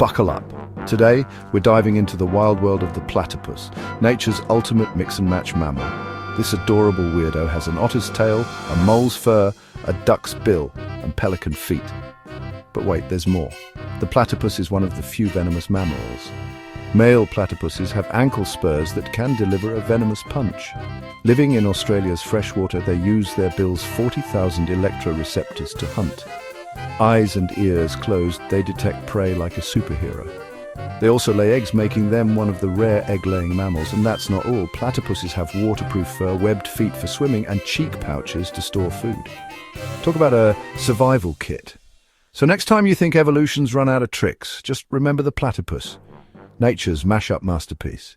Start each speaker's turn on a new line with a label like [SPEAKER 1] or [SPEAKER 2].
[SPEAKER 1] buckle up. Today, we're diving into the wild world of the platypus, nature's ultimate mix-and-match mammal. This adorable weirdo has an otter's tail, a mole's fur, a duck's bill, and pelican feet. But wait, there's more. The platypus is one of the few venomous mammals. Male platypuses have ankle spurs that can deliver a venomous punch. Living in Australia's freshwater, they use their bill's 40,000 electroreceptors to hunt. Eyes and ears closed, they detect prey like a superhero. They also lay eggs, making them one of the rare egg-laying mammals. And that's not all. Platypuses have waterproof fur, webbed feet for swimming, and cheek pouches to store food. Talk about a survival kit. So next time you think evolution's run out of tricks, just remember the platypus, nature's mash-up masterpiece.